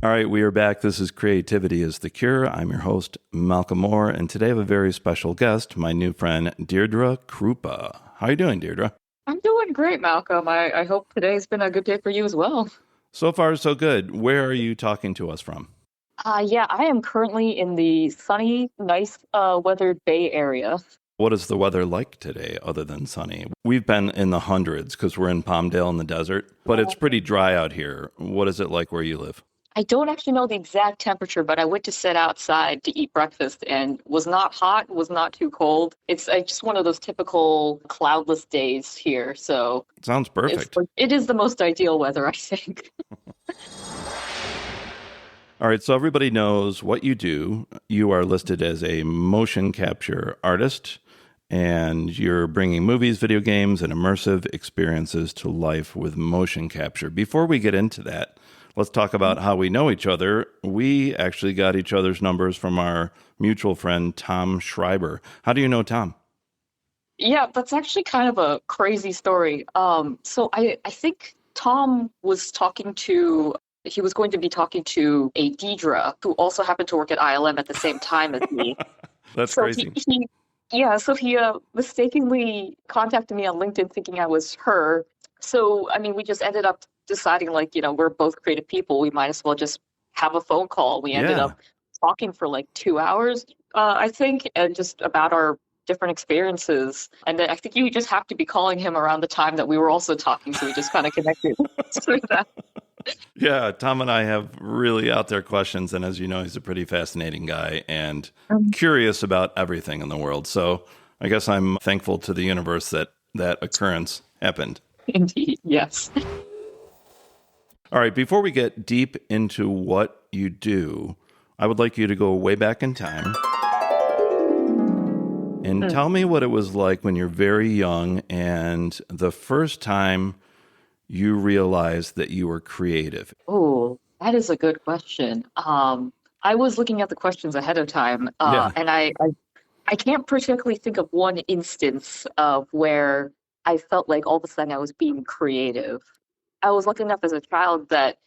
All right, we are back. This is Creativity is the Cure. I'm your host, Malcolm Moore, and today I have a very special guest, my new friend, Deirdre Krupa. How are you doing, Deirdre? I'm doing great, Malcolm. I hope today's been a good day for you as well. So far, so good. Where are you talking to us from? Yeah, I am currently in the sunny, nice, weathered Bay Area. What is the weather like today other than sunny? We've been in the hundreds because we're in Palmdale in the desert, but it's pretty dry out here. What is it like where you live? I don't actually know the exact temperature, but I went to sit outside to eat breakfast and was not hot, was not too cold. It's just one of those typical cloudless days here. So Sounds perfect. it is the most ideal weather, I think. All right, so everybody knows what you do. You are listed as a motion capture artist, and you're bringing movies, video games, and immersive experiences to life with motion capture. Before we get into that, let's talk about how we know each other. We actually got each other's numbers from our mutual friend, Tom Schreiber. How do you know Tom? Yeah, that's actually kind of a crazy story. So I think Tom was he was going to be talking to a Deidre who also happened to work at ILM at the same time as me. That's So crazy. he mistakenly contacted me on LinkedIn thinking I was her. So, I mean, we just ended up deciding like, we're both creative people. We might as well just have a phone call. We ended Yeah. up talking for like 2 hours, I think, and just about our different experiences. And then I think you just have to be calling him around the time that we were also talking. So we just kind of connected through that. Yeah, Tom and I have really out there questions. And as you know, he's a pretty fascinating guy and curious about everything in the world. So I guess I'm thankful to the universe that that occurrence happened. Indeed, yes. All right, before we get deep into what you do, I would like you to go way back in time and tell me what it was like when you're very young and the first time you realized that you were creative. Oh, that is a good question. I was looking at the questions ahead of time, Yeah. and I can't particularly think of one instance of where I felt like all of a sudden I was being creative. I was lucky enough as a child that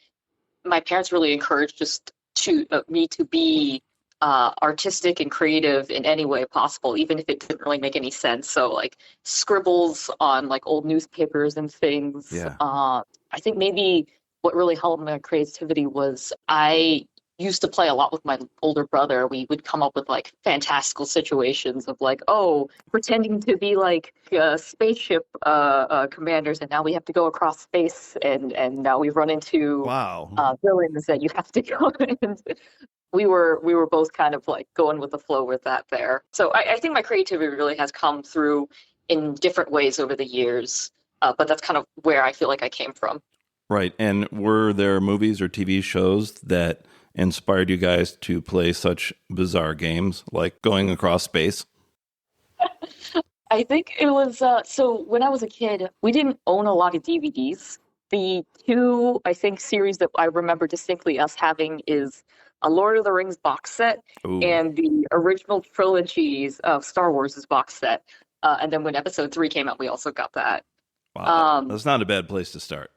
my parents really encouraged just to me to be artistic and creative in any way possible, even if it didn't really make any sense. So like scribbles on like old newspapers and things. Yeah. I think maybe what really helped my creativity was I used to play a lot with my older brother. We would come up with like fantastical situations of like, oh, pretending to be like spaceship commanders, and now we have to go across space, and now we run into Wow. villains that you have to go and we were both kind of like going with the flow with that there. So I think my creativity really has come through in different ways over the years, but that's kind of where I feel like I came from. Right. And were there movies or TV shows that inspired you guys to play such bizarre games like going across space? I think it was so when I was a kid, we didn't own a lot of DVDs. The two, I think, series that I remember distinctly us having is a Lord of the Rings box set Ooh, and the original trilogies of Star Wars' box set. And then when Episode 3 came out, we also got that. wow. Um, That's not a bad place to start.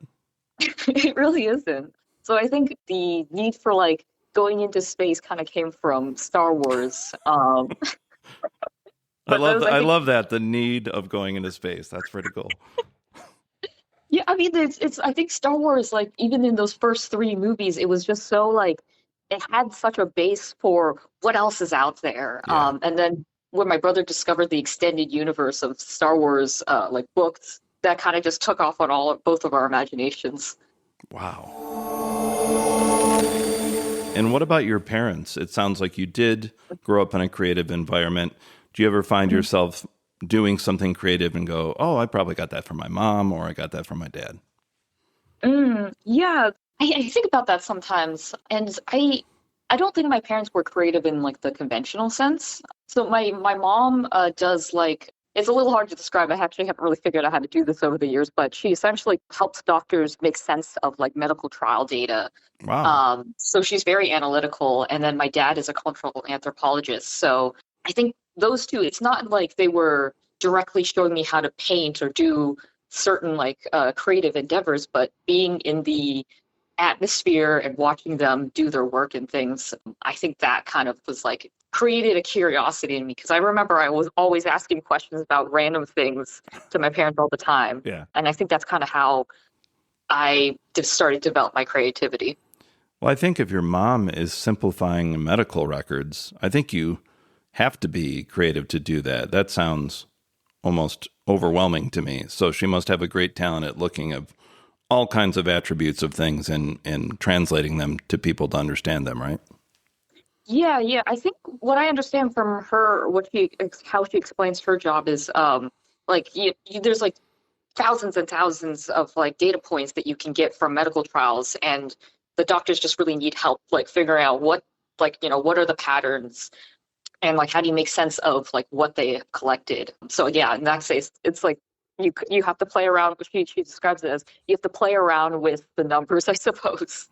it really isn't. So I think the need for like going into space kind of came from Star Wars. But those, I I think, love that, the need of going into space. That's pretty cool. yeah, I mean, it's. I think Star Wars, like even in those first three movies, it was just so like it had such a base for what else is out there. Yeah. And then when my brother discovered the extended universe of Star Wars, like books, that kind of just took off on both of our imaginations. Wow. And what about your parents? It sounds like you did grow up in a creative environment. Do you ever find yourself doing something creative and go, oh, I probably got that from my mom or I got that from my dad? Yeah, I think about that sometimes, and I don't think my parents were creative in like the conventional sense. So my mom does like it's a little hard to describe. I actually haven't really figured out how to do this over the years, but she essentially helps doctors make sense of like medical trial data. Wow. So she's very analytical, and then my dad is a cultural anthropologist. So I think those two, it's not like they were directly showing me how to paint or do certain like creative endeavors, but being in the atmosphere and watching them do their work and things, I think that kind of was like created a curiosity in me because I remember I was always asking questions about random things to my parents all the time. Yeah. And I think that's kind of how I just started to develop my creativity. Well, I think if your mom is simplifying medical records, I think you have to be creative to do that. That sounds almost overwhelming to me. So she must have a great talent at looking at all kinds of attributes of things and translating them to people to understand them, right? Yeah, yeah. I think what I understand from her, how she explains her job is, like there's like thousands and thousands of like data points that you can get from medical trials, and the doctors just really need help like figuring out what are the patterns and like how do you make sense of like what they have collected. So yeah, in that case, it's like you have to play around. She describes it as you have to play around with the numbers, I suppose.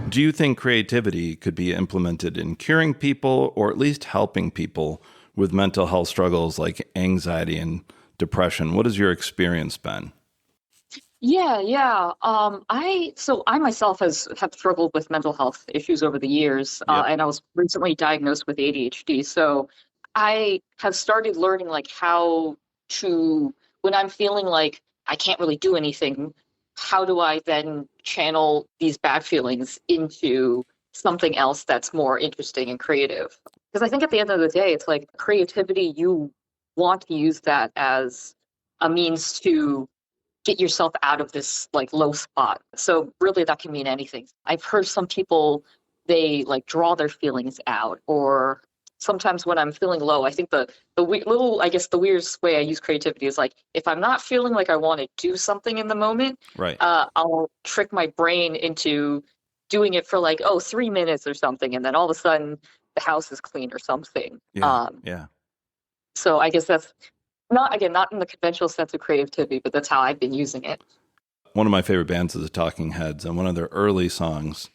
Do you think creativity could be implemented in curing people or at least helping people with mental health struggles like anxiety and depression? What has your experience been? Yeah, yeah. I myself have struggled with mental health issues over the years, Yep. and I was recently diagnosed with ADHD. So I have started learning like how to, when I'm feeling like I can't really do anything, how do I then channel these bad feelings into something else that's more interesting and creative? Because I think at the end of the day, it's like creativity, you want to use that as a means to get yourself out of this like low spot. So really that can mean anything. I've heard some people, they like draw their feelings out, or sometimes when I'm feeling low, I think I guess the weirdest way I use creativity is like if I'm not feeling like I want to do something in the moment, Right. I'll trick my brain into doing it for like 3 minutes or something, and then all of a sudden the house is clean or something. Yeah. Yeah. So I guess that's not in the conventional sense of creativity, but that's how I've been using it. One of my favorite bands is the Talking Heads, and one of their early songs,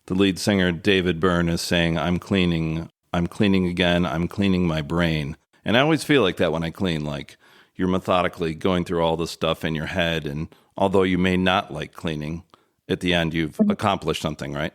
the lead singer David Byrne is saying, I'm cleaning again, I'm cleaning my brain. And I always feel like that when I clean, like you're methodically going through all the stuff in your head, and although you may not like cleaning, at the end you've accomplished something, right?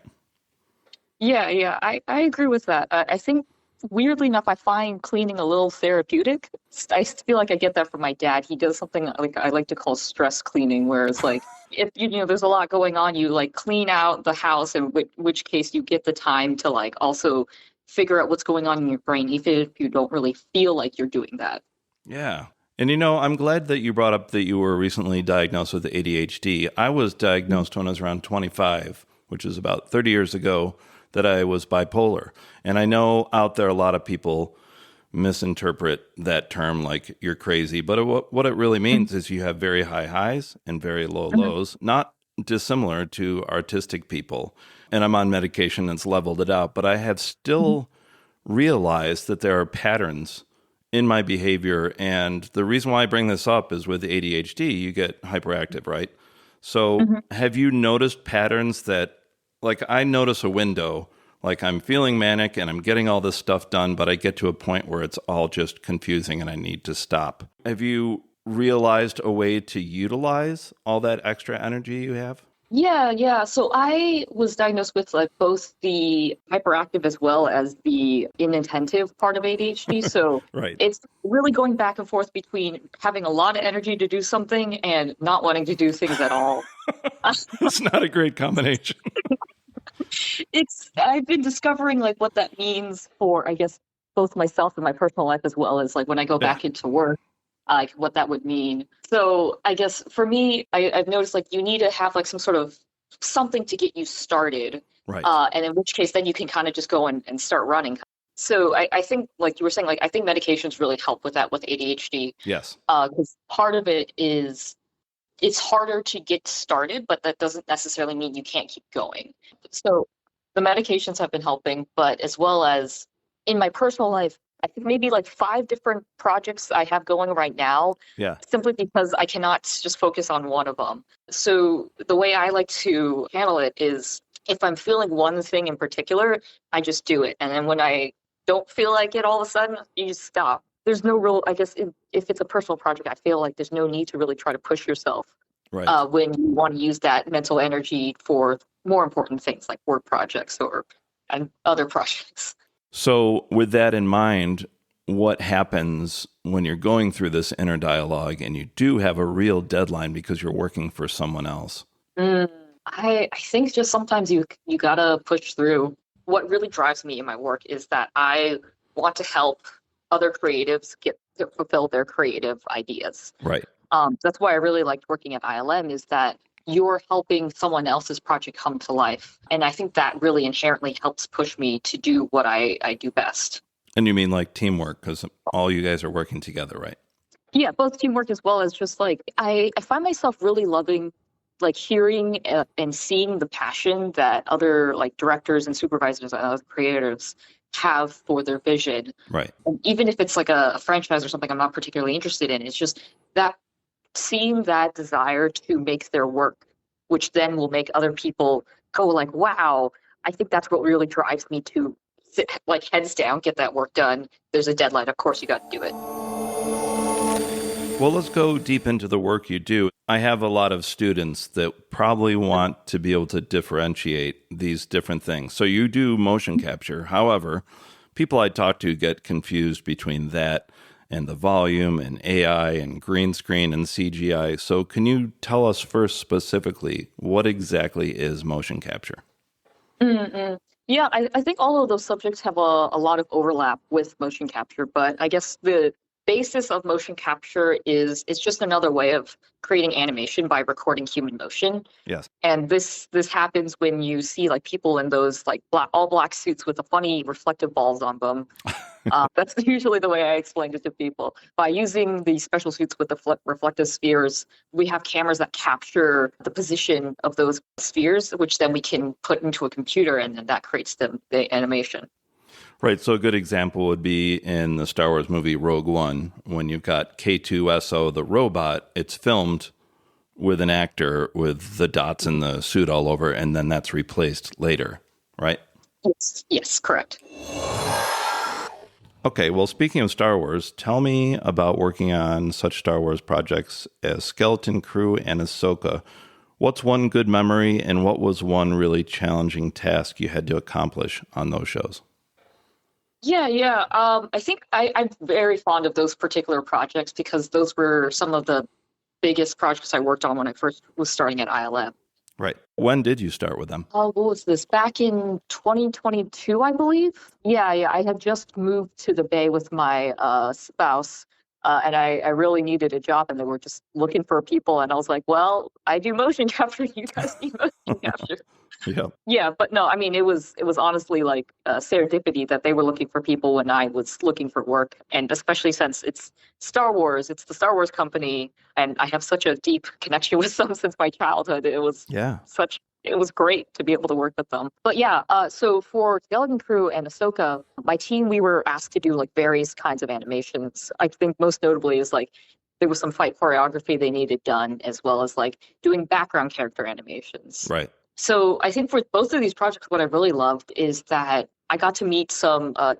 Yeah, yeah, I agree with that. I think weirdly enough, I find cleaning a little therapeutic. I feel like I get that from my dad. He does something like I like to call stress cleaning, where it's like if there's a lot going on, you like clean out the house, in which case you get the time to like also figure out what's going on in your brain, even if you don't really feel like you're doing that. Yeah. And I'm glad that you brought up that you were recently diagnosed with ADHD. I was diagnosed when I was around 25, which is about 30 years ago, that I was bipolar. And I know out there a lot of people misinterpret that term like you're crazy, but what it really means is you have very high highs and very low lows, not dissimilar to artistic people. And I'm on medication that's leveled it out, but I have still realized that there are patterns in my behavior. And the reason why I bring this up is with ADHD, you get hyperactive, right? So have you noticed patterns that, like I notice a window, like I'm feeling manic and I'm getting all this stuff done, but I get to a point where it's all just confusing and I need to stop. Have you realized a way to utilize all that extra energy you have? Yeah, yeah. So I was diagnosed with like both the hyperactive as well as the inattentive part of ADHD. So Right. it's really going back and forth between having a lot of energy to do something and not wanting to do things at all. It's not a great combination. I've been discovering like what that means for, I guess, both myself and my personal life, as well as like when I go Yeah. back into work, like what that would mean. So I guess for me, I've noticed like you need to have like some sort of something to get you started. Right. And in which case then you can kind of just go and start running. So I think like you were saying, like I think medications really help with that with ADHD. Yes. Because part of it is it's harder to get started, but that doesn't necessarily mean you can't keep going. So the medications have been helping, but as well as in my personal life, I think maybe like 5 different projects I have going right now, Yeah. simply because I cannot just focus on one of them. So the way I like to handle it is if I'm feeling one thing in particular, I just do it. And then when I don't feel like it all of a sudden, you just stop. There's no real, I guess, if it's a personal project, I feel like there's no need to really try to push yourself. Right. when you want to use that mental energy for more important things like work projects and other projects. So, with that in mind, what happens when you're going through this inner dialogue and you do have a real deadline because you're working for someone else? I think just sometimes you gotta push through. What really drives me in my work is that I want to help other creatives get to fulfill their creative ideas. Right. That's why I really liked working at ILM, is that you're helping someone else's project come to life. And I think that really inherently helps push me to do what I do best. And you mean like teamwork, because all you guys are working together, right? Yeah, both teamwork as well as just like, I find myself really loving like hearing and seeing the passion that other like directors and supervisors and other creators have for their vision. Right. And even if it's like a franchise or something I'm not particularly interested in, it's just that seeing that desire to make their work, which then will make other people go like, wow, I think that's what really drives me to sit like heads down, get that work done. There's a deadline. Of course, you got to do it. Well, let's go deep into the work you do. I have a lot of students that probably want to be able to differentiate these different things. So you do motion capture. However, people I talk to get confused between that and the volume and AI and green screen and CGI. So can you tell us first specifically what exactly is motion capture? Mm-mm. Yeah, I think all of those subjects have a lot of overlap with motion capture, but I guess the basis of motion capture is it's just another way of creating animation by recording human motion. Yes. And this happens when you see like people in those like all black suits with the funny reflective balls on them. That's usually the way I explain it to people. By using the special suits with the reflective spheres, we have cameras that capture the position of those spheres, which then we can put into a computer, and then that creates the animation. Right. So a good example would be in the Star Wars movie Rogue One, when you've got K2SO, the robot, it's filmed with an actor with the dots in the suit all over, and then that's replaced later, right? Yes, correct. Okay, well, speaking of Star Wars, tell me about working on such Star Wars projects as Skeleton Crew and Ahsoka. What's one good memory, and what was one really challenging task you had to accomplish on those shows? Yeah. I think I'm very fond of those particular projects because those were some of the biggest projects I worked on when I first was starting at ILM. Right. When did you start with them? What was this? Back in 2022, I believe. Yeah. I had just moved to the Bay with my spouse, and I really needed a job, and they were just looking for people. And I was like, well, I do motion capture. You guys do motion capture. Yeah. Yeah, but no, I mean, it was honestly like serendipity that they were looking for people when I was looking for work, and especially since it's Star Wars, it's the Star Wars company, and I have such a deep connection with them since my childhood. It was great to be able to work with them. But yeah, so for Skeleton Crew and Ahsoka, my team, we were asked to do like various kinds of animations. I think most notably is like there was some fight choreography they needed done, as well as like doing background character animations. Right. So I think for both of these projects, what I really loved is that I got to meet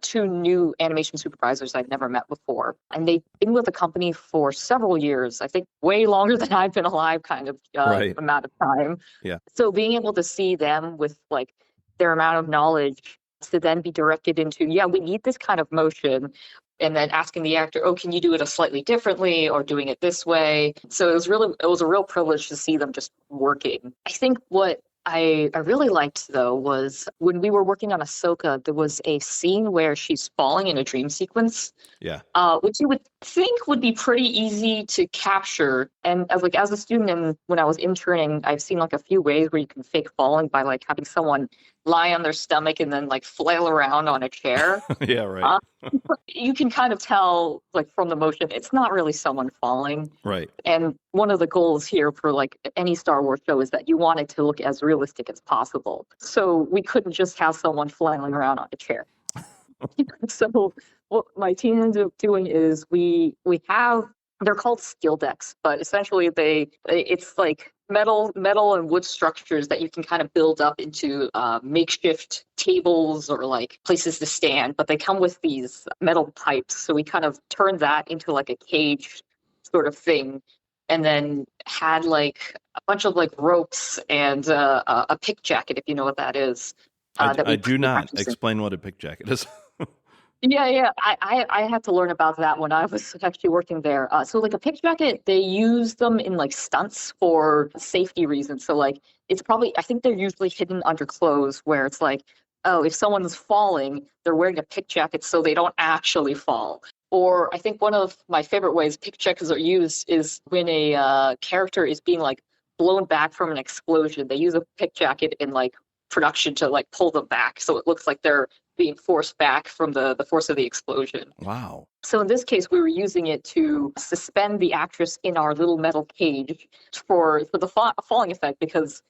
two new animation supervisors I'd never met before. And they've been with the company for several years, I think way longer than I've been alive kind of Right. amount of time. Yeah. So being able to see them with like their amount of knowledge to then be directed into, yeah, we need this kind of motion. And then asking the actor, oh, can you do it a slightly differently or doing it this way? So it was a real privilege to see them just working. I think what I really liked, though, was when we were working on Ahsoka, there was a scene where she's falling in a dream sequence. Yeah. Which you would think would be pretty easy to capture. And as a student and when I was interning, I've seen like a few ways where you can fake falling by like having someone lie on their stomach and then like flail around on a chair. Yeah, right. You can kind of tell like from the motion, it's not really someone falling. Right. And one of the goals here for like any Star Wars show is that you want it to look as realistic as possible. So we couldn't just have someone flailing around on a chair. So what my team ended up doing is we have, they're called skill decks, but essentially it's like metal and wood structures that you can kind of build up into makeshift tables or like places to stand, but they come with these metal pipes. So we kind of turned that into like a cage sort of thing. and then had like a bunch of like ropes and a pick jacket, if you know what that is. That I we do not. practiced in. Explain what a pick jacket is. Yeah. I had to learn about that when I was actually working there. So like a pick jacket, they use them in like stunts for safety reasons. So like it's probably I think they're usually hidden under clothes where it's like, oh, if someone's falling, they're wearing a pick jacket so they don't actually fall. Or I think one of my favorite ways pick jackets are used is when a character is being like blown back from an explosion. They use a pick jacket in like production to like pull them back so it looks like they're being forced back from the force of the explosion. Wow. So in this case, we were using it to suspend the actress in our little metal cage for the falling effect because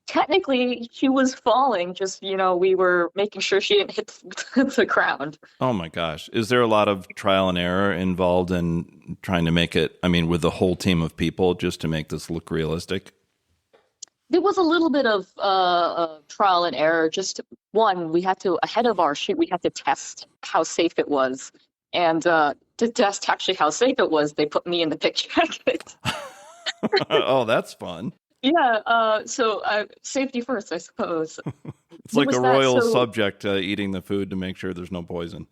technically she was falling, just, we were making sure she didn't hit the ground. Oh my gosh. Is there a lot of trial and error involved in trying to make it, I mean, with a whole team of people just to make this look realistic? There was a little bit of trial and error. Just one, we had to, ahead of our shoot, we had to test how safe it was. And to test actually how safe it was, they put me in the pick jacket. Oh, that's fun. Yeah, so safety first, I suppose. It's like a royal subject eating the food to make sure there's no poison.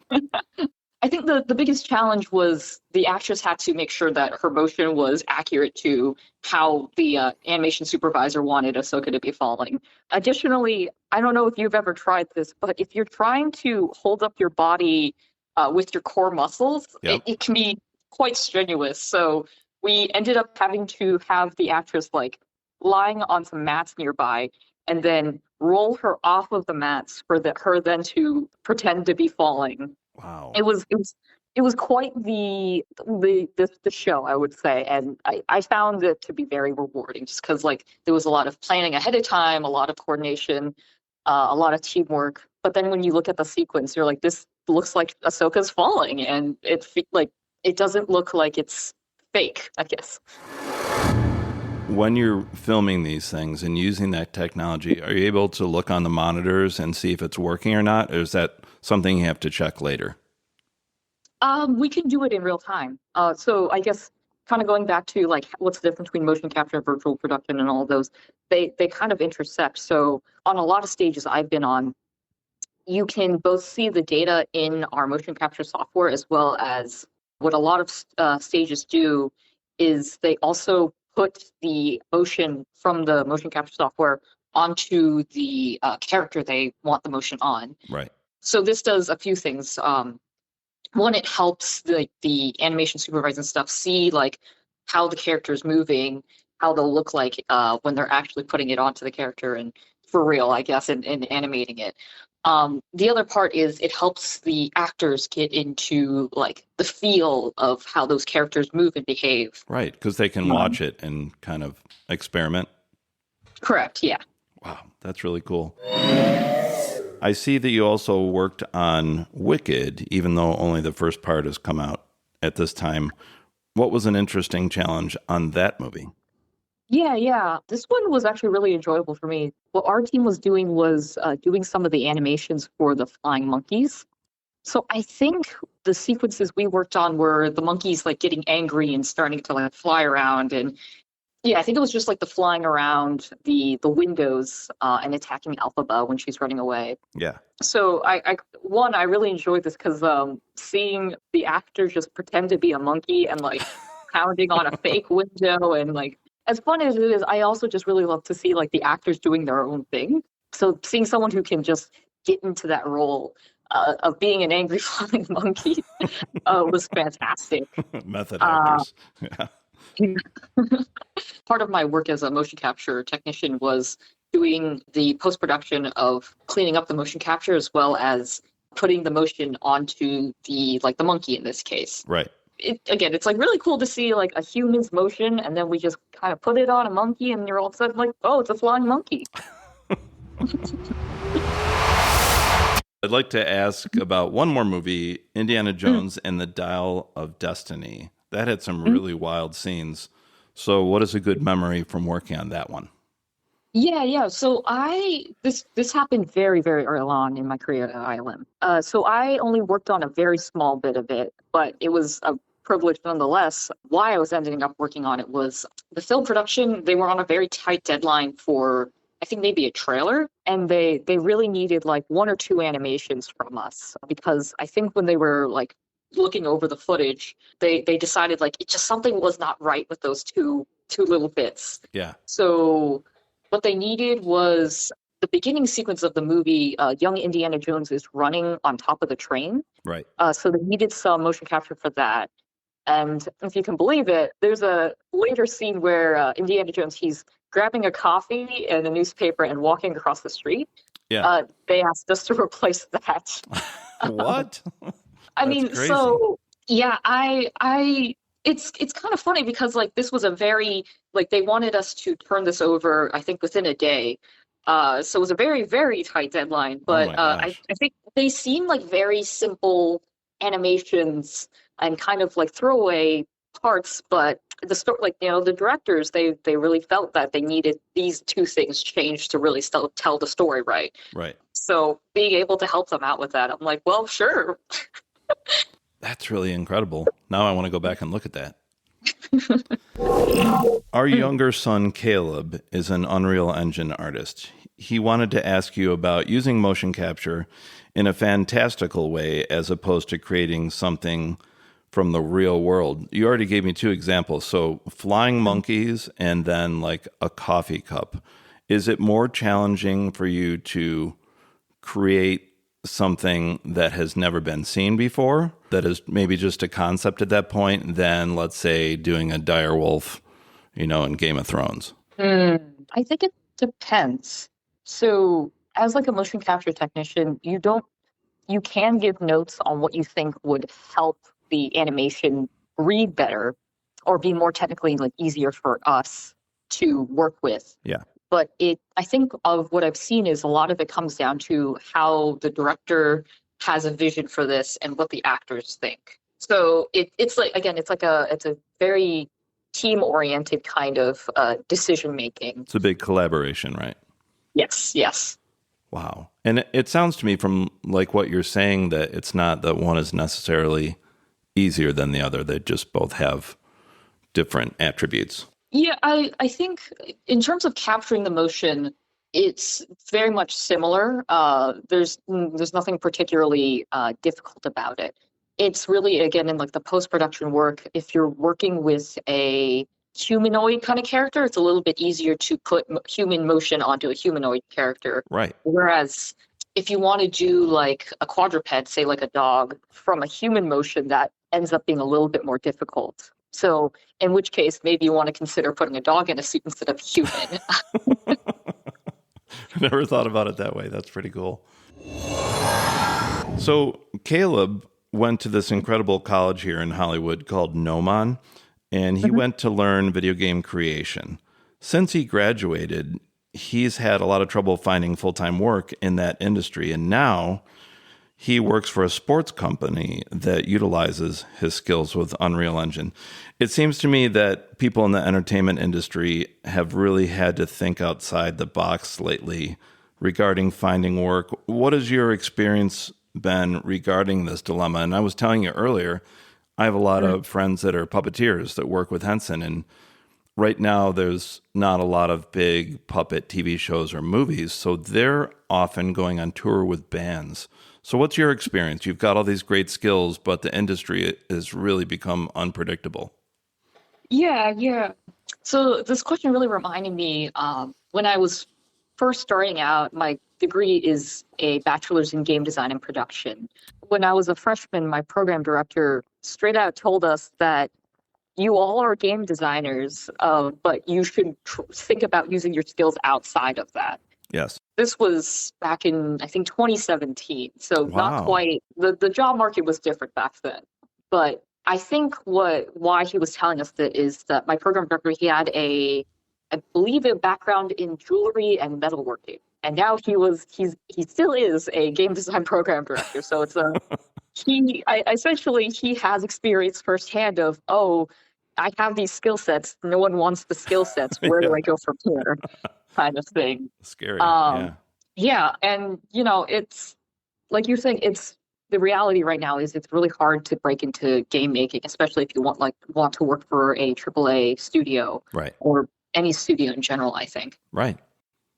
I think the biggest challenge was the actress had to make sure that her motion was accurate to how the animation supervisor wanted Ahsoka to be falling. Additionally, I don't know if you've ever tried this, but if you're trying to hold up your body with your core muscles, Yep. it can be quite strenuous. So we ended up having to have the actress like lying on some mats nearby and then roll her off of the mats for her then to pretend to be falling. Wow. It was quite the show, I would say, and I found it to be very rewarding just because like there was a lot of planning ahead of time, a lot of coordination, a lot of teamwork. But then when you look at the sequence, you're like, this looks like Ahsoka's falling, and it doesn't look like it's fake, I guess. When you're filming these things and using that technology, are you able to look on the monitors and see if it's working or not? Or is that something you have to check later? We can do it in real time. So I guess kind of going back to like what's the difference between motion capture and virtual production and all of those, they kind of intersect. So on a lot of stages I've been on, you can both see the data in our motion capture software as well as what a lot of stages do is they also put the motion from the motion capture software onto the character they want the motion on. Right. So this does a few things. One, it helps the animation supervisor and stuff see like how the character is moving, how they'll look like when they're actually putting it onto the character and for real, I guess, and animating it. The other part is it helps the actors get into like the feel of how those characters move and behave. Right, because they can watch it and kind of experiment. Correct, yeah. Wow, that's really cool. I see that you also worked on Wicked, even though only the first part has come out at this time. What was an interesting challenge on that movie? Yeah. This one was actually really enjoyable for me. What our team was doing some of the animations for the flying monkeys. So I think the sequences we worked on were the monkeys like getting angry and starting to like fly around, and yeah, I think it was just like the flying around the windows and attacking Alphaba when she's running away. Yeah. So I really enjoyed this because seeing the actor just pretend to be a monkey and like pounding on a fake window, and like as fun as it is, I also just really love to see like the actors doing their own thing. So seeing someone who can just get into that role of being an angry flying monkey was fantastic. Method actors. Yeah. Part of my work as a motion capture technician was doing the post-production of cleaning up the motion capture as well as putting the motion onto the monkey in this case. Right. It's like really cool to see like a human's motion, and then we just kind of put it on a monkey, and you're all of a sudden like, oh, it's a flying monkey. I'd like to ask about one more movie, Indiana Jones and the Dial of Destiny. That had some really wild scenes. So what is a good memory from working on that one? Yeah. So this happened very, very early on in my career at ILM. So I only worked on a very small bit of it, but it was a privilege nonetheless. Why I was ending up working on it was the film production. They were on a very tight deadline for, I think, maybe a trailer, and they really needed like one or two animations from us, because I think when they were like looking over the footage, they decided like it just something was not right with those two little bits. Yeah. So what they needed was the beginning sequence of the movie. Young Indiana Jones is running on top of the train. Right. So they needed some motion capture for that. And if you can believe it, there's a later scene where Indiana Jones, he's grabbing a coffee and a newspaper and walking across the street. Yeah. They asked us to replace that. What? I That's mean, crazy. so yeah, it's kind of funny because like this was a very, like, they wanted us to turn this over, I think, within a day. So it was a very, very tight deadline. But my gosh. I think they seem like very simple animations and kind of like throwaway parts, but the story, like, you know, the directors, they really felt that they needed these two things changed to really still tell the story right. Right. So being able to help them out with that, I'm like, well, sure. That's really incredible. Now I want to go back and look at that. Our younger son, Caleb, is an Unreal Engine artist. He wanted to ask you about using motion capture in a fantastical way as opposed to creating something from the real world. You already gave me two examples. So flying monkeys and then like a coffee cup. Is it more challenging for you to create something that has never been seen before, that is maybe just a concept at that point, than, let's say, doing a dire wolf, you know, in Game of Thrones? I think it depends. So as like a motion capture technician, you can give notes on what you think would help the animation read better or be more technically like easier for us to work with. Yeah. But I think of what I've seen is a lot of it comes down to how the director has a vision for this and what the actors think. So it's like, again, it's a very team-oriented kind of decision making. It's a big collaboration, right? Yes. Wow. And it sounds to me from like what you're saying that it's not that one is necessarily easier than the other. They just both have different attributes. Yeah, I think in terms of capturing the motion, it's very much similar. There's nothing particularly difficult about it. It's really, again, in like the post-production work, if you're working with a humanoid kind of character, it's a little bit easier to put human motion onto a humanoid character. Right. Whereas if you want to do like a quadruped, say like a dog, from a human motion, that ends up being a little bit more difficult. So in which case, maybe you want to consider putting a dog in a suit instead of human. I never thought about it that way. That's pretty cool. So Caleb went to this incredible college here in Hollywood called Nomon, and he went to learn video game creation. Since he graduated, he's had a lot of trouble finding full-time work in that industry, and now he works for a sports company that utilizes his skills with Unreal Engine. It seems to me that people in the entertainment industry have really had to think outside the box lately regarding finding work. What has your experience been regarding this dilemma? And I was telling you earlier, I have a lot of friends that are puppeteers that work with Henson, and right now there's not a lot of big puppet TV shows or movies, so they're often going on tour with bands. So what's your experience? You've got all these great skills, but the industry has really become unpredictable. Yeah. So this question really reminded me when I was first starting out. My degree is a bachelor's in game design and production. When I was a freshman, my program director straight out told us that you all are game designers, but you should think about using your skills outside of that. Yes. This was back in, I think, 2017. So Wow. not quite, the job market was different back then. But I think why he was telling us that is that my program director, he had I believe, a background in jewelry and metalworking. And now he still is a game design program director. So it's essentially he has experience firsthand of, I have these skill sets. No one wants the skill sets. Where do I go from here? Kind of thing. Scary. Yeah. And, it's like you're saying, the reality right now is it's really hard to break into game making, especially if you want to work for a AAA studio, right, or any studio in general, I think. right.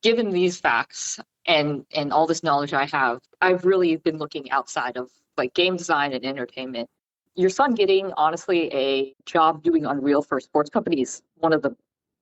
Given these facts and all this knowledge I have, I've really been looking outside of like game design and entertainment. Your son getting, honestly, a job doing Unreal for a sports company is one of the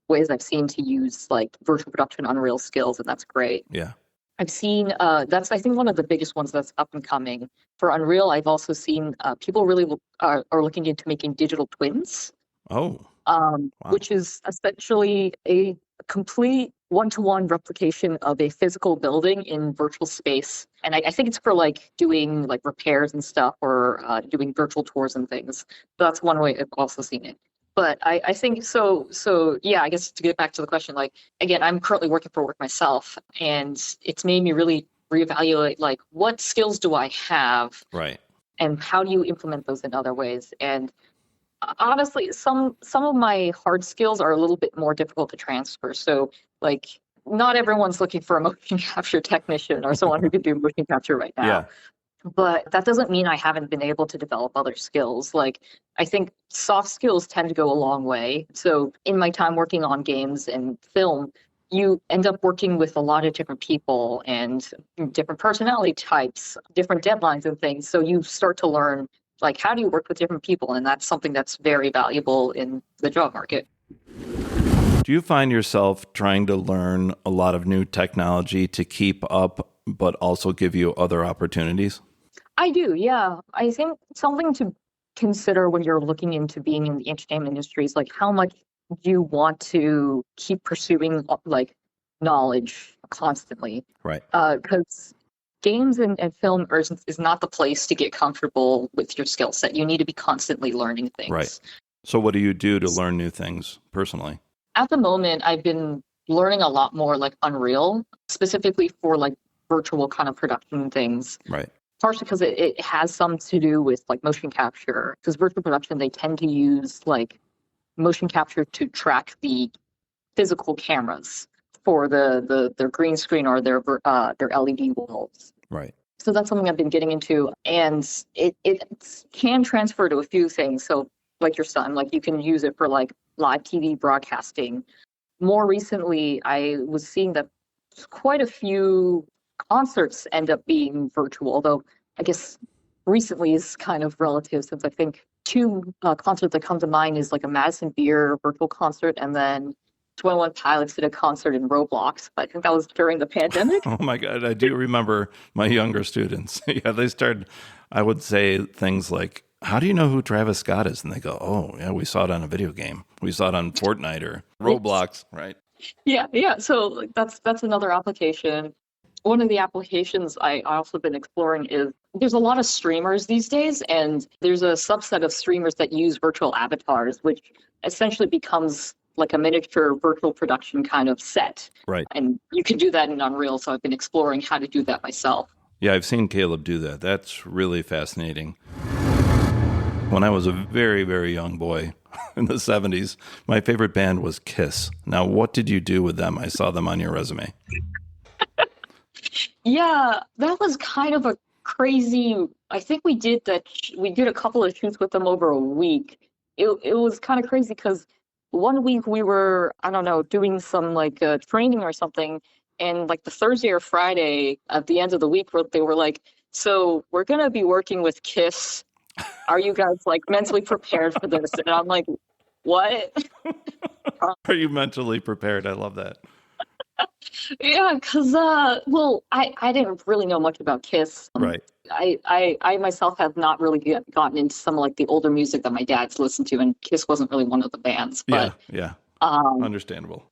ways I've seen to use like virtual production Unreal skills, and that's great. Yeah. I've seen that's, I think, one of the biggest ones that's up and coming. For Unreal, I've also seen people really are looking into making digital twins. Oh, wow. Which is essentially a complete one-to-one replication of a physical building in virtual space. And I think it's for like doing like repairs and stuff, or doing virtual tours and things. That's one way I've also seen it. But I think so yeah, I guess to get back to the question, like, again, I'm currently working for work myself, and it's made me really reevaluate like what skills do I have, Right, and how do you implement those in other ways. And honestly, some of my hard skills are a little bit more difficult to transfer. So like, not everyone's looking for a motion capture technician or someone who can do motion capture right now. yeah, But that doesn't mean I haven't been able to develop other skills. Like, I think soft skills tend to go a long way. So in my time working on games and film, you end up working with a lot of different people and different personality types, different deadlines and things. So you start to learn, like, how do you work with different people? And that's something that's very valuable in the job market. Do you find yourself trying to learn a lot of new technology to keep up, but also give you other opportunities? I do, yeah. I think something to consider when you're looking into being in the entertainment industry is like how much you want to keep pursuing like knowledge constantly. Right. Because games and film is not the place to get comfortable with your skill set. You need to be constantly learning things. Right. So what do you do to learn new things personally? At the moment, I've been learning a lot more like Unreal, specifically for like virtual kind of production things. Right. Partially because it has some to do with like motion capture, because virtual production, they tend to use like motion capture to track the physical cameras for their green screen or their LED walls. Right. So that's something I've been getting into, and it can transfer to a few things. So like your son, like you can use it for like live TV broadcasting. More recently, I was seeing that quite a few concerts end up being virtual, although I guess recently is kind of relative, since I think two concerts that come to mind is like a Madison Beer virtual concert, and then 21 Pilots did a concert in Roblox. I think that was during the pandemic. Oh my God, I do remember my younger students. Yeah, they started, I would say things like, how do you know who Travis Scott is? And they go, oh, yeah, we saw it on a video game. We saw it on Fortnite or Roblox, right? Yeah. So like, that's another application. One of the applications I also been exploring is there's a lot of streamers these days, and there's a subset of streamers that use virtual avatars, which essentially becomes like a miniature virtual production kind of set. Right. And you can do that in Unreal, so I've been exploring how to do that myself. Yeah, I've seen Caleb do that. That's really fascinating. When I was a very, very young boy in the 70s, my favorite band was Kiss. Now, what did you do with them? I saw them on your resume. Yeah, that was kind of a crazy. I think we did that. We did a couple of shoots with them over a week. It was kind of crazy because one week we were, I don't know, doing some like training or something, and like the Thursday or Friday at the end of the week, they were like, "So we're gonna be working with Kiss. Are you guys like mentally prepared for this?" And I'm like, "What?" Are you mentally prepared? I love that. Yeah, because well, I didn't really know much about Kiss. Right. I myself have not really gotten into some of like the older music that my dad's listened to, and Kiss wasn't really one of the bands. But Yeah. Understandable.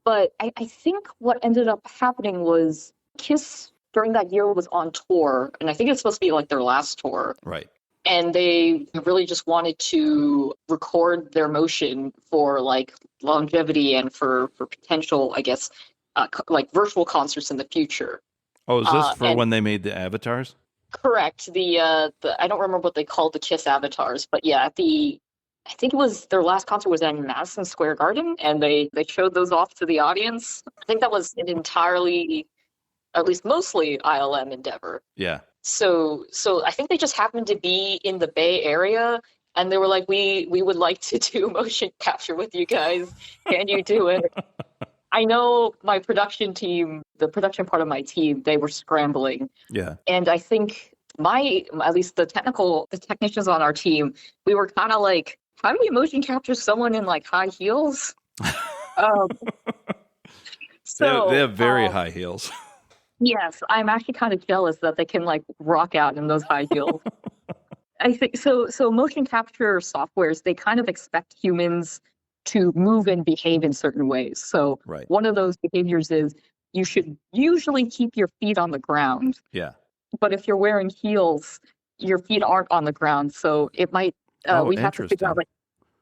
but I think what ended up happening was Kiss during that year was on tour, and I think it's supposed to be like their last tour. Right. And they really just wanted to record their motion for like longevity and for potential, I guess, like virtual concerts in the future. Oh, is this for when they made the avatars? Correct. The I don't remember what they called the Kiss avatars, but yeah, I think it was their last concert was in Madison Square Garden, and they showed those off to the audience. I think that was an entirely, at least mostly ILM endeavor. Yeah. So I think they just happened to be in the Bay Area, and they were like, we would like to do motion capture with you guys. Can you do it? I know my production team, the production part of my team, they were scrambling. Yeah. And I think at least the technicians on our team, we were kind of like, how do we motion capture someone in like high heels? Um, They have very so high heels. yes, I'm actually kind of jealous that they can like rock out in those high heels. I think so. So motion capture softwares, they kind of expect humans to move and behave in certain ways. So Right. one of those behaviors is you should usually keep your feet on the ground. Yeah. But if you're wearing heels, your feet aren't on the ground. So it might, Oh, we have to figure out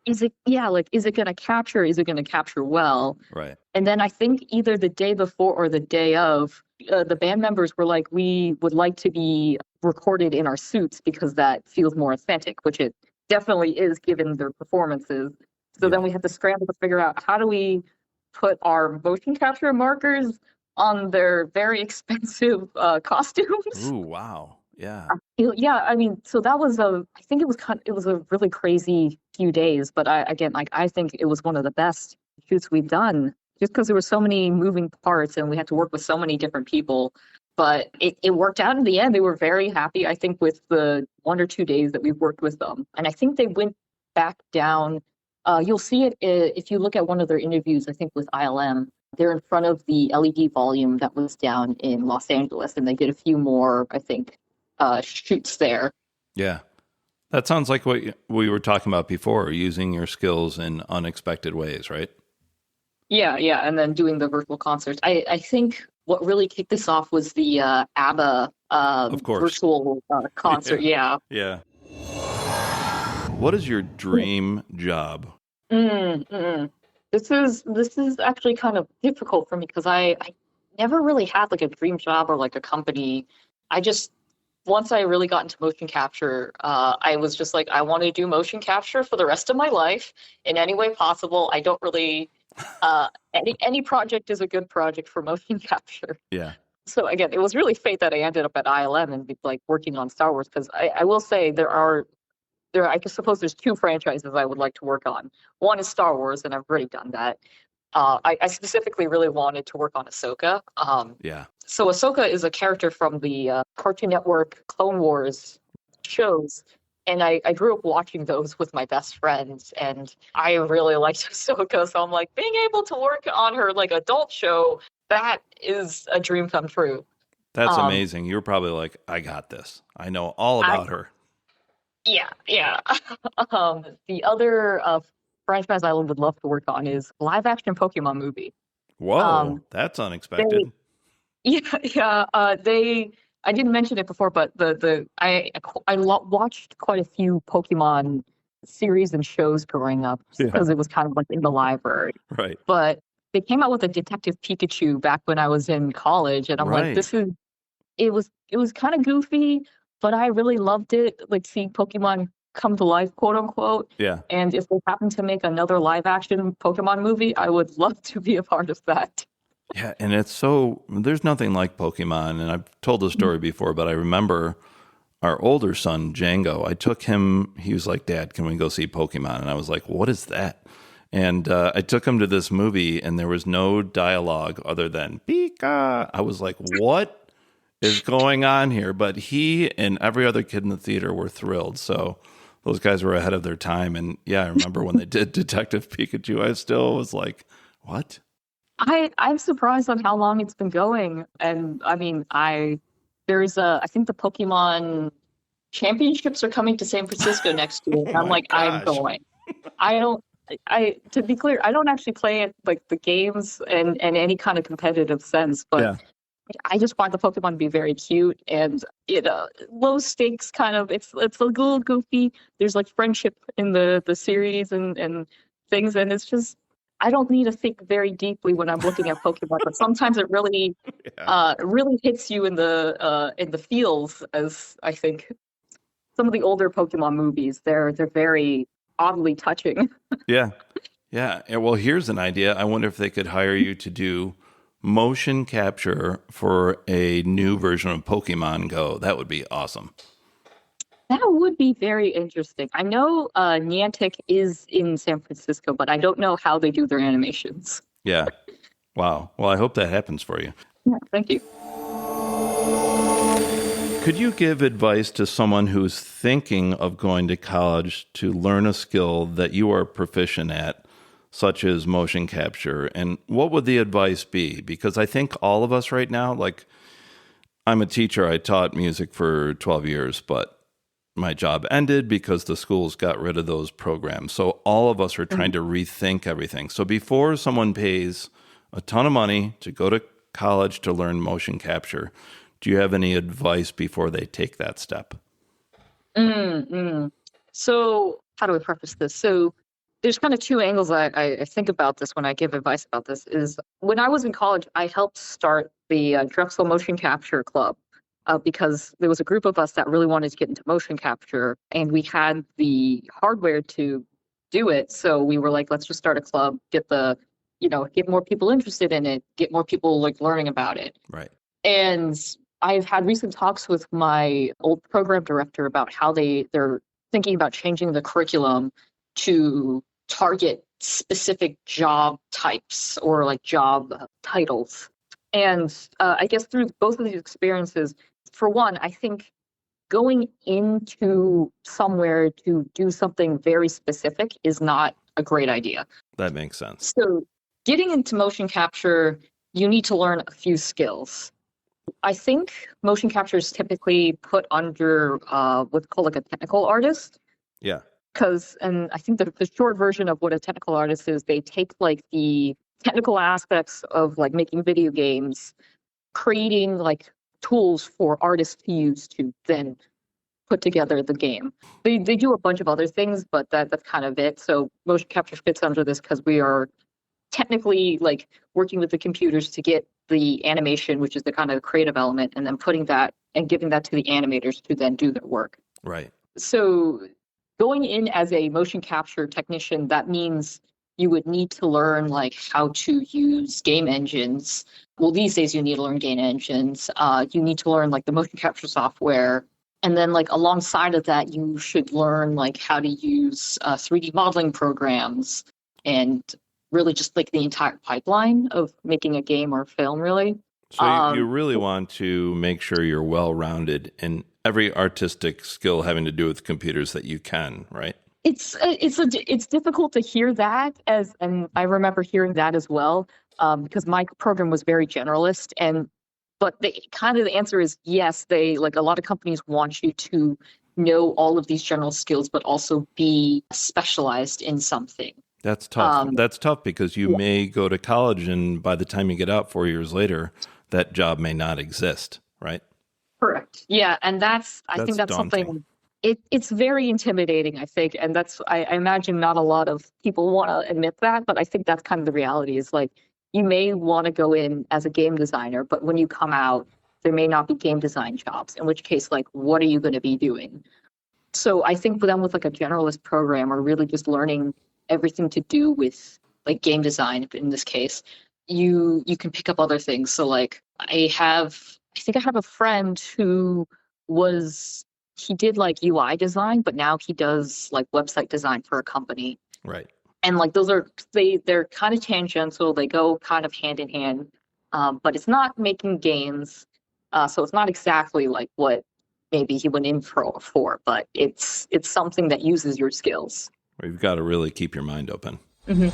interesting. like, is it going to capture? Is it going to capture well? Right. And then I think either the day before or the day of, the band members were like, we would like to be recorded in our suits because that feels more authentic, which it definitely is given their performances. So then Yeah. we had to scramble to figure out how do we put our motion capture markers on their very expensive costumes. Ooh, wow. Yeah. Yeah, I mean, so that was I think it was a really crazy few days, but I think it was one of the best shoots we've done just because there were so many moving parts and we had to work with so many different people. But it worked out in the end. They were very happy, I think, with the 1 or 2 days that we worked with them. And I think they went back down. You'll see it if you look at one of their interviews, I think with ILM. They're in front of the LED volume that was down in Los Angeles, and they did a few more, I think, shoots there. Yeah. That sounds like what we were talking about before, using your skills in unexpected ways, right? Yeah, and then doing the virtual concerts. I think what really kicked this off was the ABBA Of course. virtual concert. Yeah. Yeah. What is your dream job? This is actually kind of difficult for me because I never really had like a dream job or like a company. I just once I really got into motion capture, I was just like, I want to do motion capture for the rest of my life in any way possible. I don't really any project is a good project for motion capture. Yeah. So again, it was really fate that I ended up at ILM and like working on Star Wars because I will say I suppose there's two franchises I would like to work on. One is Star Wars, and I've already done that. I specifically really wanted to work on Ahsoka. Yeah. So Ahsoka is a character from the Cartoon Network Clone Wars shows, and I grew up watching those with my best friends, and I really liked Ahsoka. So I'm like, being able to work on her like adult show, that is a dream come true. That's amazing. You were probably like, I got this. I know all about her. Yeah. The other franchise I would love to work on is live action Pokemon movie. Whoa, that's unexpected. I didn't mention it before, but watched quite a few Pokemon series and shows growing up because it was kind of like in the library. Right. But they came out with a Detective Pikachu back when I was in college, and I'm like, it was kind of goofy, but I really loved it, like seeing Pokemon come to life, quote unquote. Yeah. And if they happen to make another live action Pokemon movie, I would love to be a part of that. Yeah, and there's nothing like Pokemon, and I've told the story before, but I remember our older son, Django, I took him, he was like, Dad, can we go see Pokemon? And I was like, what is that? And I took him to this movie, and there was no dialogue other than Pika. I was like, what is going on here? But he and every other kid in the theater were thrilled. So those guys were ahead of their time. And yeah, I remember when they did Detective Pikachu, I still was like, what? I'm surprised on how long it's been going. And I mean, I think the Pokemon championships are coming to San Francisco next year. And I'm like, gosh. I'm going. To be clear, I don't actually play it like the games and any kind of competitive sense, but I just find the Pokemon to be very cute and low stakes kind of. It's a little goofy. There's like friendship in the series and things, and it's just I don't need to think very deeply when I'm looking at Pokemon, but sometimes it really really hits you in the feels, as I think some of the older Pokemon movies they're very oddly touching. Yeah. Well, here's an idea. I wonder if they could hire you to do motion capture for a new version of Pokemon Go. That would be awesome. That would be very interesting. I know Niantic is in San Francisco, but I don't know how they do their animations. Yeah. Wow. Well, I hope that happens for you. Yeah, thank you. Could you give advice to someone who's thinking of going to college to learn a skill that you are proficient at, such as motion capture? And what would the advice be? Because I think all of us right now, like, I'm a teacher. I taught music for 12 years, but my job ended because the schools got rid of those programs. So all of us are trying to rethink everything. So before someone pays a ton of money to go to college to learn motion capture, do you have any advice before they take that step? So how do I preface this? So there's kind of two angles I think about this when I give advice about this. Is when I was in college, I helped start the Drexel Motion Capture Club because there was a group of us that really wanted to get into motion capture, and we had the hardware to do it. So we were like, let's just start a club, get more people interested in it, get more people like learning about it. Right. And I've had recent talks with my old program director about how they're thinking about changing the curriculum to target specific job types or like job titles. And I guess through both of these experiences, for one, I think going into somewhere to do something very specific is not a great idea. That makes sense. So getting into motion capture, you need to learn a few skills. I think motion capture is typically put under what's called like a technical artist. Yeah. And I think the short version of what a technical artist is, they take like the technical aspects of like making video games, creating like tools for artists to use to then put together the game. They do a bunch of other things, but that's kind of it. So motion capture fits under this because we are technically like working with the computers to get the animation, which is the kind of creative element, and then putting that and giving that to the animators to then do their work. Right. So going in as a motion capture technician, that means you would need to learn like how to use game engines. Well, these days you need to learn game engines. You need to learn like the motion capture software. And then like alongside of that, you should learn like how to use 3D modeling programs and really just like the entire pipeline of making a game or film, really. So you really want to make sure you're well-rounded in every artistic skill having to do with computers that you can, right? It's difficult to hear that and I remember hearing that as well, because my program was very generalist, but the answer is yes. They like a lot of companies want you to know all of these general skills, but also be specialized in something. That's tough. That's tough because you may go to college and by the time you get out 4 years later, that job may not exist, right? Correct. Yeah, and I think that's daunting. something. It's very intimidating, I think, and I imagine not a lot of people want to admit that, but I think that's kind of the reality. Is like you may want to go in as a game designer, but when you come out, there may not be game design jobs. In which case, like, what are you going to be doing? So I think with like a generalist program, or really just learning everything to do with like game design in this case, you can pick up other things. So like I think I have a friend who he did like UI design, but now he does like website design for a company. Right. And like they're kind of tangential. They go kind of hand in hand, but it's not making games. So it's not exactly like what maybe he went in for, but it's something that uses your skills. You've got to really keep your mind open. Mm-hmm.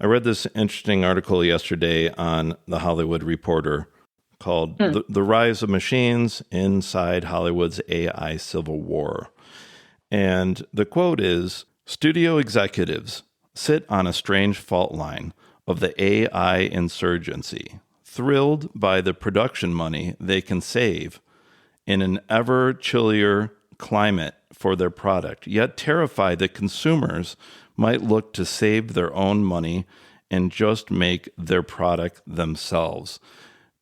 I read this interesting article yesterday on The Hollywood Reporter called The Rise of Machines Inside Hollywood's AI Civil War. And the quote is, "Studio executives sit on a strange fault line of the AI insurgency, thrilled by the production money they can save in an ever chillier climate for their product, yet terrified that consumers might look to save their own money and just make their product themselves."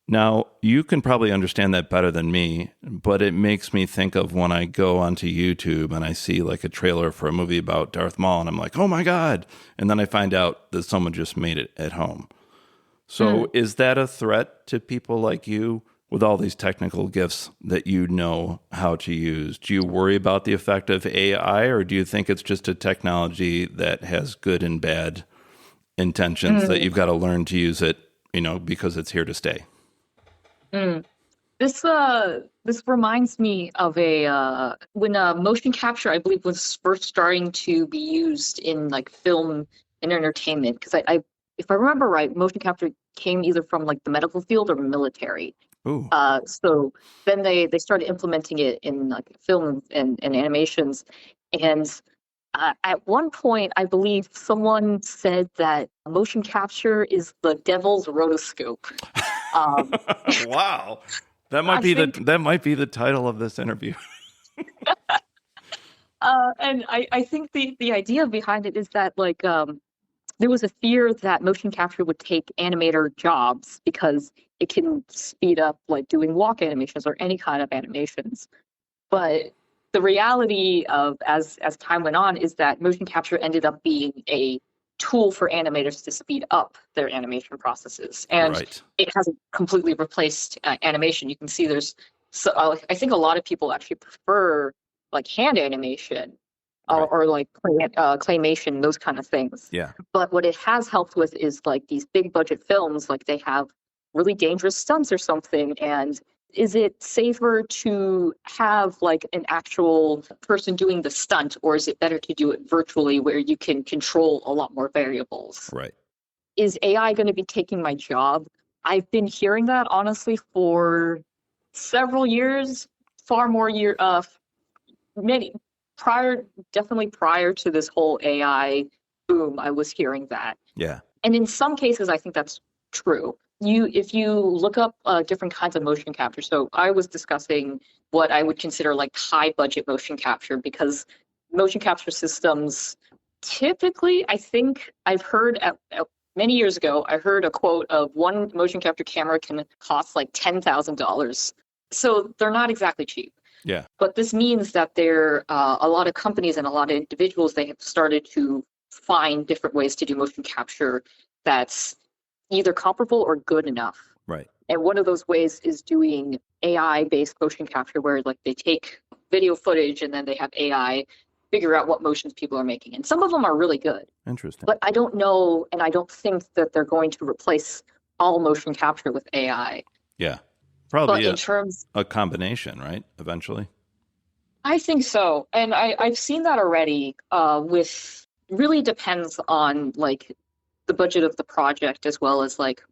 Now, you can probably understand that better than me, but it makes me think of when I go onto YouTube and I see like a trailer for a movie about Darth Maul and I'm like, oh my God. And then I find out that someone just made it at home. So is that a threat to people like you with all these technical gifts that you know how to use? Do you worry about the effect of AI, or do you think it's just a technology that has good and bad intentions that you've got to learn to use it, because it's here to stay? Mm. This reminds me of a when motion capture, I believe, was first starting to be used in like film and entertainment. Because if I remember right, motion capture came either from like the medical field or military. Ooh. So then they started implementing it in like film and animations. And at one point, I believe someone said that motion capture is the devil's rotoscope. Um, Wow. That might I be think, that might be the title of this interview. and I think the idea behind it is that like there was a fear that motion capture would take animator jobs because it can speed up like doing walk animations or any kind of animations. But the reality of as time went on is that motion capture ended up being a tool for animators to speed up their animation processes, and Right. it hasn't completely replaced animation. You can see I think a lot of people actually prefer like hand animation Right. or like claymation, those kind of things. Yeah. But what it has helped with is like these big budget films, like they have really dangerous stunts or something, and is it safer to have like an actual person doing the stunt, or is it better to do it virtually where you can control a lot more variables? Right. Is AI going to be taking my job? I've been hearing that honestly for several years, far more many definitely prior to this whole AI boom, I was hearing that. Yeah. And in some cases, I think that's true. If you look up different kinds of motion capture, so I was discussing what I would consider like high budget motion capture, because motion capture systems typically, I think I've heard many years ago, I heard a quote of one motion capture camera can cost like $10,000. So they're not exactly cheap. Yeah. But this means that there a lot of companies and a lot of individuals, they have started to find different ways to do motion capture that's either comparable or good enough. Right. And one of those ways is doing AI-based motion capture, where like they take video footage and then they have AI figure out what motions people are making. And some of them are really good. Interesting. But I don't know, and I don't think that they're going to replace all motion capture with AI. Yeah. But Probably in terms, a combination, right? Eventually. I think so. And I've seen that already with really depends on like the budget of the project, as well as like,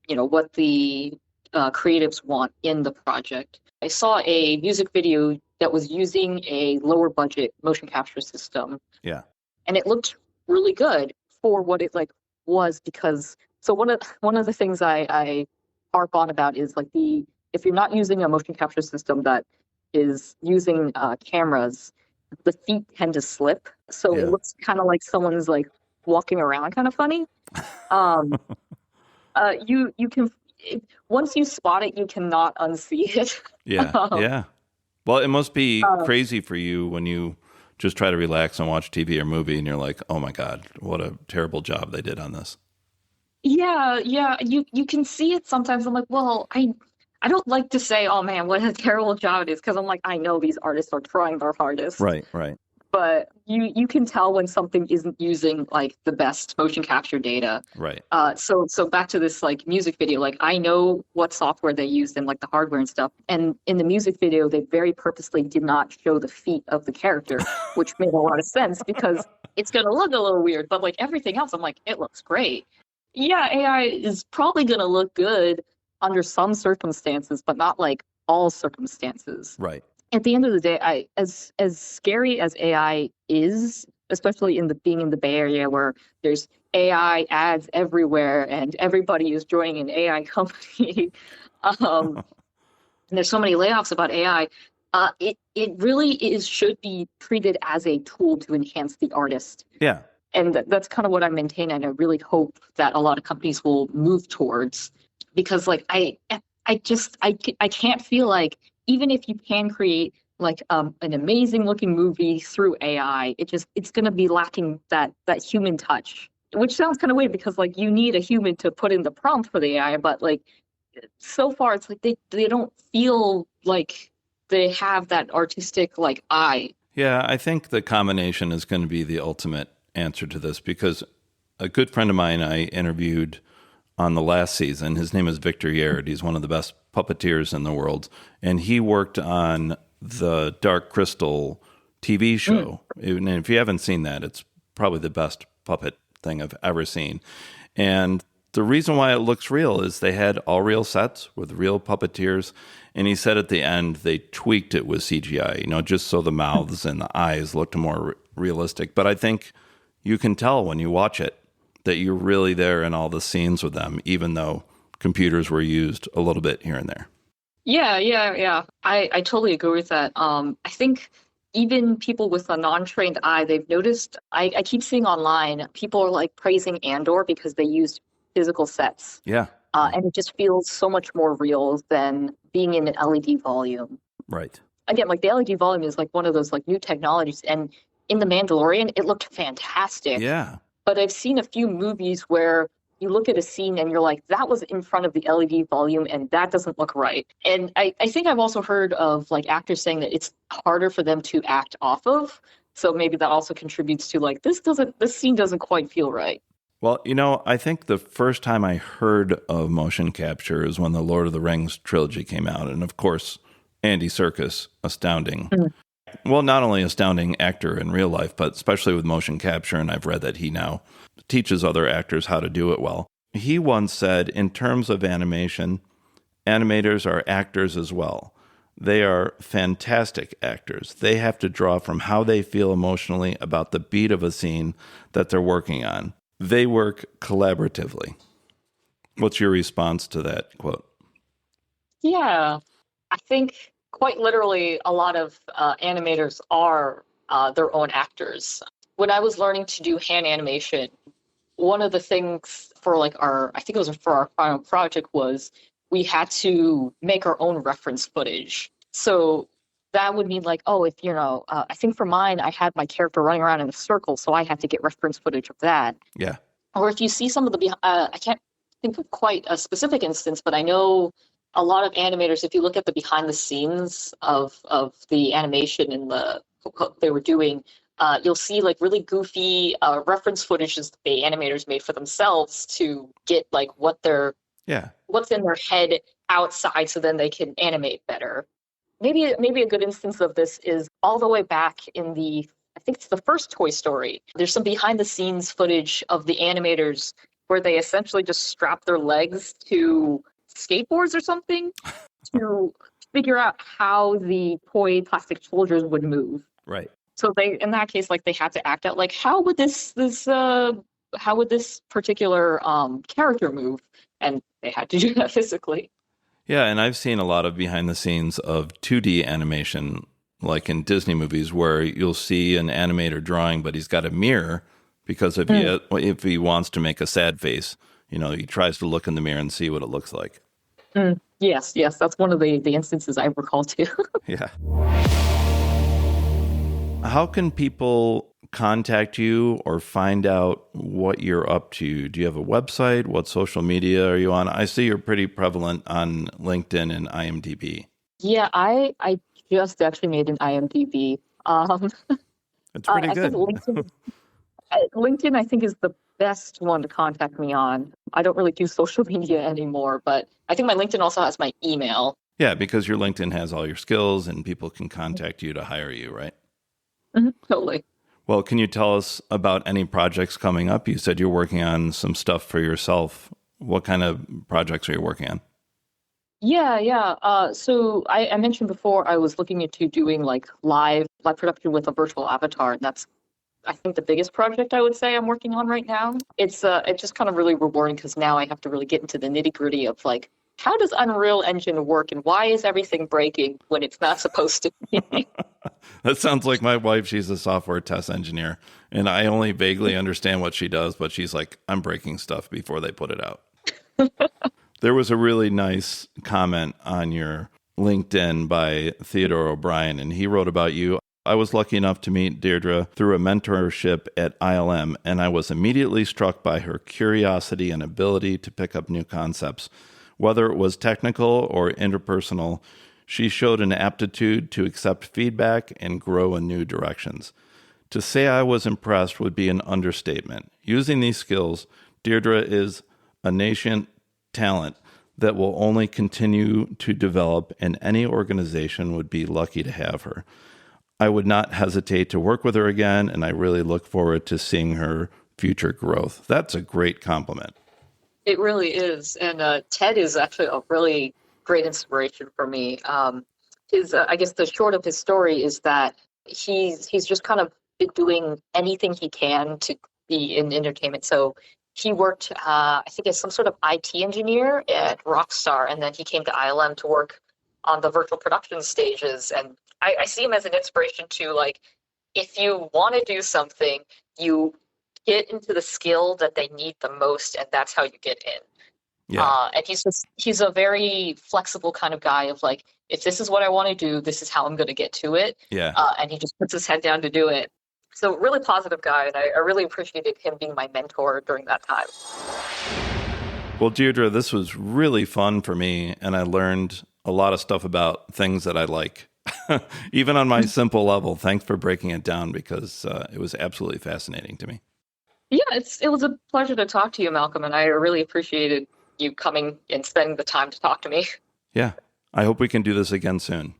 what the creatives want in the project. I saw a music video that was using a lower budget motion capture system. Yeah. And it looked really good for what it like was, because so one of the things I harp on about is like if you're not using a motion capture system that is using cameras, the feet tend to slip. So Yeah. it looks kind of like someone's like walking around kind of funny. Um, you can, once you spot it, you cannot unsee it. Yeah. Yeah. Well, it must be crazy for you when you just try to relax and watch TV or movie and you're like, oh my God, what a terrible job they did on this. Yeah, you can see it sometimes. I'm like, well, I don't like to say, oh man, what a terrible job it is, because I'm like, I know these artists are trying their hardest. Right, right. But you can tell when something isn't using like the best motion capture data. Right. So back to this like music video, like I know what software they used and like the hardware and stuff. And in the music video, they very purposely did not show the feet of the character, which made a lot of sense because it's gonna look a little weird. But like everything else, I'm like, it looks great. Yeah, AI is probably gonna look good under some circumstances, but not like all circumstances. Right. At the end of the day, as scary as AI is, especially being in the Bay Area where there's AI ads everywhere and everybody is joining an AI company, and there's so many layoffs about AI, it really should be treated as a tool to enhance the artist. Yeah. And that's kind of what I maintain, and I really hope that a lot of companies will move towards, because like I can't feel like even if you can create like an amazing looking movie through AI, it's gonna be lacking that human touch. Which sounds kind of weird because like you need a human to put in the prompt for the AI, but like so far it's like they don't feel like they have that artistic like eye. Yeah, I think the combination is going to be the ultimate answer to this because a good friend of mine I interviewed on the last season, his name is Victor Yared. He's one of the best puppeteers in the world. And he worked on the Dark Crystal TV show. And if you haven't seen that, it's probably the best puppet thing I've ever seen. And the reason why it looks real is they had all real sets with real puppeteers. And he said at the end they tweaked it with CGI, just so the mouths and the eyes looked more realistic. But I think you can tell when you watch it that you're really there in all the scenes with them, even though computers were used a little bit here and there. Yeah. I totally agree with that. I think even people with a non-trained eye, they've noticed, I keep seeing online, people are like praising Andor because they used physical sets. Yeah. And it just feels so much more real than being in an LED volume. Right. Again, like the LED volume is like one of those like new technologies. And in The Mandalorian, it looked fantastic. Yeah. But I've seen a few movies where you look at a scene and you're like, that was in front of the LED volume and that doesn't look right. And I think I've also heard of like actors saying that it's harder for them to act off of. So maybe that also contributes to like, this scene doesn't quite feel right. Well, I think the first time I heard of motion capture is when the Lord of the Rings trilogy came out. And of course, Andy Serkis, astounding. Well, not only astounding actor in real life, but especially with motion capture. And I've read that he now teaches other actors how to do it well. He once said, in terms of animation, animators are actors as well. They are fantastic actors. They have to draw from how they feel emotionally about the beat of a scene that they're working on. They work collaboratively. What's your response to that quote? Yeah, I think quite literally a lot of animators are their own actors. When I was learning to do hand animation, one of the things for like I think it was for our final project was we had to make our own reference footage. So that would mean like, oh, if, I think for mine, I had my character running around in a circle, so I had to get reference footage of that. Yeah. Or if you see some of the, I can't think of quite a specific instance, but I know a lot of animators, if you look at the behind the scenes of the animation and what they were doing, you'll see like really goofy reference footages that the animators made for themselves to get like what's in their head outside, so then they can animate better. Maybe a good instance of this is all the way back in I think it's the first Toy Story. There's some behind the scenes footage of the animators where they essentially just strap their legs to skateboards or something to figure out how the toy plastic soldiers would move. Right. So they, in that case, like they had to act out like how would this particular character move, and they had to do that physically. Yeah, and I've seen a lot of behind the scenes of 2D animation, like in Disney movies, where you'll see an animator drawing, but he's got a mirror because if he wants to make a sad face, he tries to look in the mirror and see what it looks like. Yes, that's one of the instances I recall too. Yeah. How can people contact you or find out what you're up to? Do you have a website? What social media are you on? I see you're pretty prevalent on LinkedIn and IMDb. Yeah, I just actually made an IMDb. It's pretty good. LinkedIn, I think, is the best one to contact me on. I don't really do social media anymore, but I think my LinkedIn also has my email. Yeah, because your LinkedIn has all your skills and people can contact you to hire you, right? Totally. Well, can you tell us about any projects coming up? You said you're working on some stuff for yourself. What kind of projects are you working on? Yeah. So I mentioned before I was looking into doing like live production with a virtual avatar, and that's, I think, the biggest project I would say I'm working on right now. It's just kind of really rewarding because now I have to really get into the nitty gritty of like, how does Unreal Engine work and why is everything breaking when it's not supposed to be? That sounds like my wife. She's a software test engineer, and I only vaguely understand what she does, but she's like, I'm breaking stuff before they put it out. There was a really nice comment on your LinkedIn by Theodore O'Brien, and he wrote about you. I was lucky enough to meet Deirdre through a mentorship at ILM, and I was immediately struck by her curiosity and ability to pick up new concepts. Whether it was technical or interpersonal, she showed an aptitude to accept feedback and grow in new directions. To say I was impressed would be an understatement. Using these skills, Deirdre is a nascent talent that will only continue to develop, and any organization would be lucky to have her. I would not hesitate to work with her again, and I really look forward to seeing her future growth. That's a great compliment. It really is. And Ted is actually a really great inspiration for me. I guess the short of his story is that he's just kind of been doing anything he can to be in entertainment. So he worked, I think, as some sort of IT engineer at Rockstar, and then he came to ILM to work on the virtual production stages. And I see him as an inspiration to, like, if you want to do something, you get into the skill that they need the most, and that's how you get in. Yeah. And he's a very flexible kind of guy of, like, if this is what I want to do, this is how I'm going to get to it. Yeah. And he just puts his head down to do it. So really positive guy, and I really appreciated him being my mentor during that time. Well, Deirdre, this was really fun for me, and I learned a lot of stuff about things that I like, even on my simple level. Thanks for breaking it down, because it was absolutely fascinating to me. Yeah, it was a pleasure to talk to you, Malcolm, and I really appreciated you coming and spending the time to talk to me. Yeah, I hope we can do this again soon.